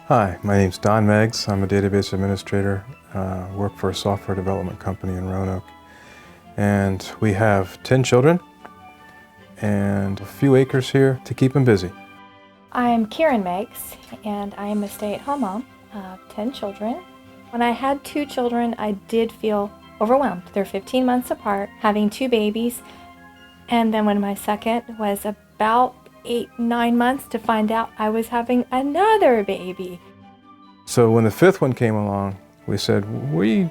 Hi, my name's Don MEGGS. I'm a database administrator, work for a software development company in Roanoke. And we have 10 children and a few acres here to keep them busy. I'm Karen MEGGS, and I am a stay-at-home mom of 10 children. When I had 2 children, I did feel overwhelmed. They're 15 months apart, having 2 babies. And then when my second was about 8-9 months, to find out I was having another baby. So when the 5th one came along, we said, we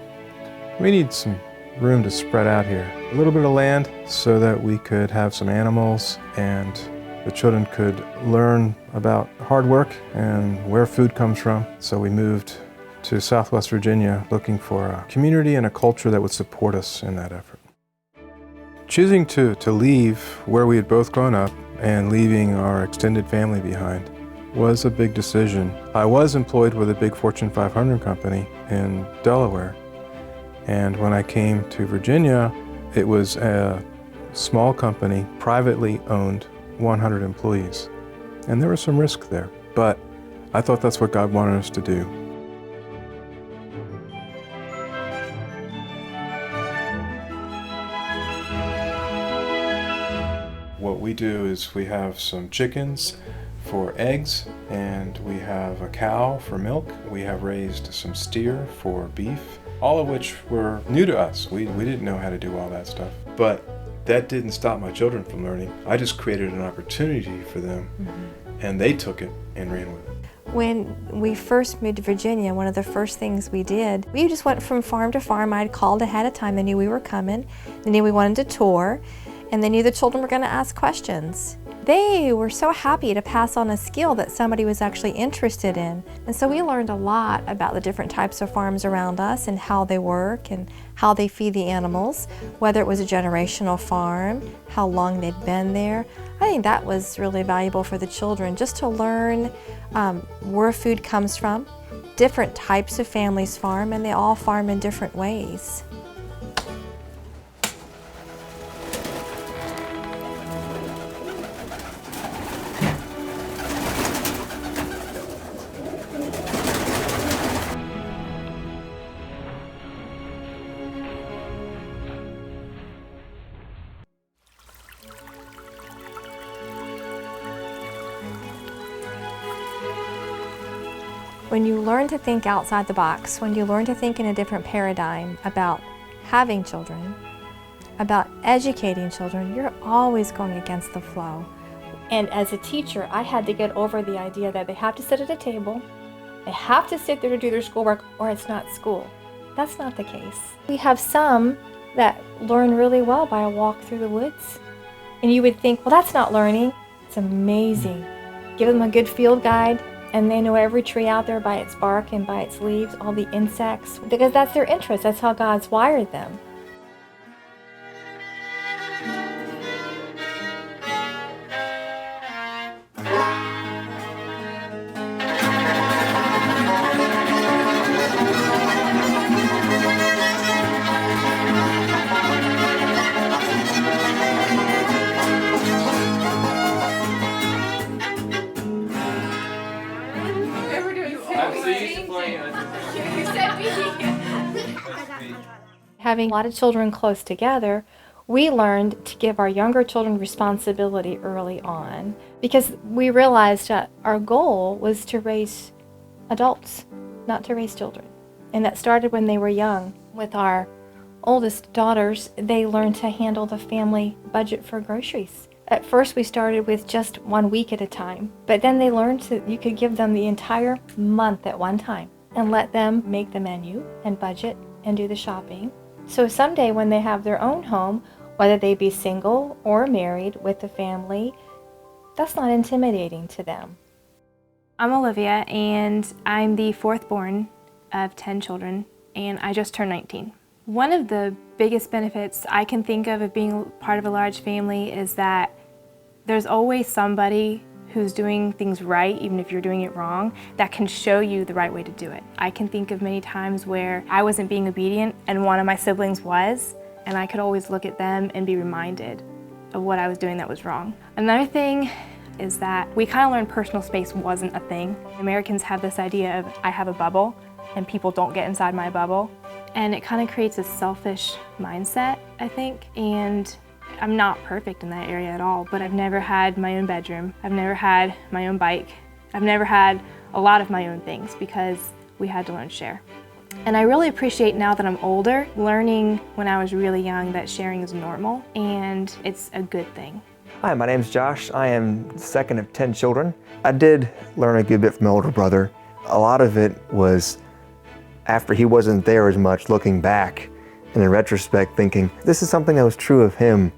need some room to spread out here. A little bit of land so that we could have some animals and the children could learn about hard work and where food comes from. So we moved to Southwest Virginia looking for a community and a culture that would support us in that effort. Choosing to leave where we had both grown up and leaving our extended family behind was a big decision. I was employed with a big Fortune 500 company in Delaware, and when I came to Virginia, it was a small company, privately owned, 100 employees. And there was some risk there, but I thought that's what God wanted us to do. What we do is we have some chickens for eggs, and we have a cow for milk. We have raised some steer for beef, all of which were new to us. We didn't know how to do all that stuff. But that didn't stop my children from learning. I just created an opportunity for them, and they took it and ran with it. When we first moved to Virginia, one of the first things we did, we just went from farm to farm. I'd called ahead of time. They knew we were coming. They knew we wanted to tour, and they knew the children were going to ask questions. They were so happy to pass on a skill that somebody was actually interested in. And so we learned a lot about the different types of farms around us and how they work and how they feed the animals, whether it was a generational farm, how long they'd been there. I think that was really valuable for the children, just to learn where food comes from. Different types of families farm, and they all farm in different ways. When you learn to think outside the box, when you learn to think in a different paradigm about having children, about educating children, you're always going against the flow. And as a teacher, I had to get over the idea that they have to sit at a table, they have to sit there to do their schoolwork, or it's not school. That's not the case. We have some that learn really well by a walk through the woods. And you would think, well, that's not learning. It's amazing. Give them a good field guide, and they know every tree out there by its bark and by its leaves, all the insects, because that's their interest. That's how God's wired them. Having a lot of children close together, we learned to give our younger children responsibility early on, because we realized that our goal was to raise adults, not to raise children. And that started when they were young. With our oldest daughters, they learned to handle the family budget for groceries. At first we started with just 1 week at a time, but then they learned that you could give them the entire month at one time and let them make the menu and budget and do the shopping. So someday when they have their own home, whether they be single or married with a family, that's not intimidating to them. I'm Olivia, and I'm the 4th born of 10 children, and I just turned 19. One of the biggest benefits I can think of being part of a large family is that there's always somebody who's doing things right, even if you're doing it wrong, that can show you the right way to do it. I can think of many times where I wasn't being obedient and one of my siblings was, and I could always look at them and be reminded of what I was doing that was wrong. Another thing is that we kind of learned personal space wasn't a thing. Americans have this idea of, I have a bubble and people don't get inside my bubble. And it kind of creates a selfish mindset, I think. And I'm not perfect in that area at all, but I've never had my own bedroom. I've never had my own bike. I've never had a lot of my own things because we had to learn to share. And I really appreciate now that I'm older, learning when I was really young that sharing is normal and it's a good thing. Hi, my name's Josh. I am the second of 10 children. I did learn a good bit from my older brother. A lot of it was after he wasn't there as much, looking back and in retrospect thinking, this is something that was true of him.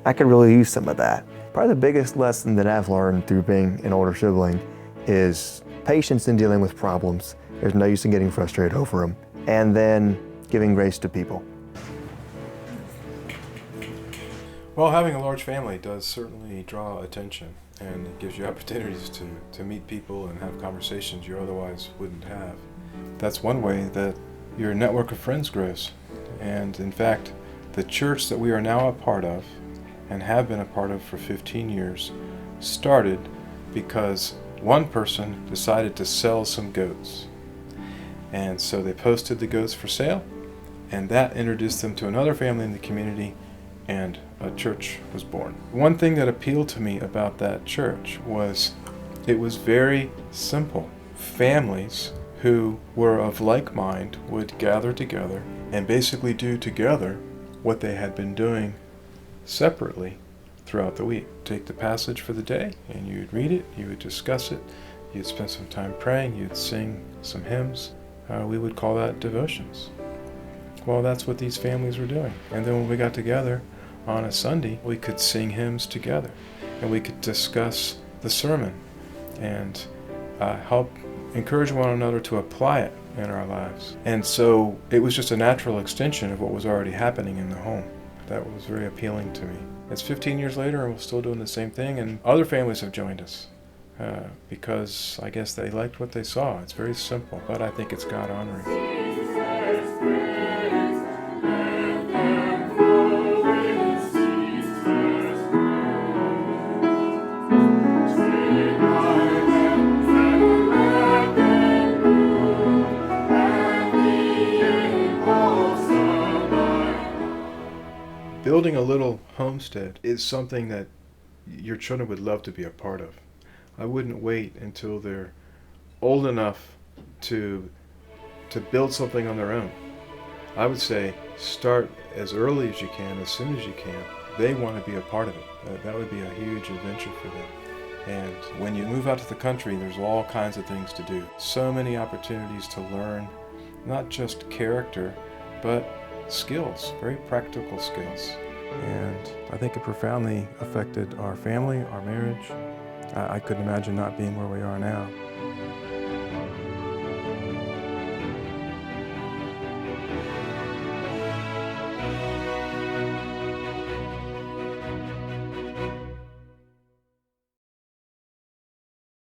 I could really use some of that. Probably the biggest lesson that I've learned through being an older sibling is patience in dealing with problems. There's no use in getting frustrated over them. And then giving grace to people. Well, having a large family does certainly draw attention, and it gives you opportunities to meet people and have conversations you otherwise wouldn't have. That's one way that your network of friends grows. And in fact, the church that we are now a part of and have been a part of for 15 years started because one person decided to sell some goats. And so they posted the goats for sale, and that introduced them to another family in the community, and a church was born. One thing that appealed to me about that church was it was very simple. Families who were of like mind would gather together and basically do together what they had been doing separately throughout the week. Take the passage for the day and you'd read it, you would discuss it, you'd spend some time praying, you'd sing some hymns. We would call that devotions. Well, that's what these families were doing. And then when we got together on a Sunday, we could sing hymns together and we could discuss the sermon and help encourage one another to apply it in our lives. And so it was just a natural extension of what was already happening in the home. That was very appealing to me. It's 15 years later and we're still doing the same thing, and other families have joined us because I guess they liked what they saw. It's very simple, but I think it's God honoring. Building a little homestead is something that your children would love to be a part of. I wouldn't wait until they're old enough to build something on their own. I would say start as early as you can, as soon as you can. They want to be a part of it. That would be a huge adventure for them. And when you move out to the country, there's all kinds of things to do. So many opportunities to learn, not just character, but skills, very practical skills. And I think it profoundly affected our family, our marriage. I couldn't imagine not being where we are now.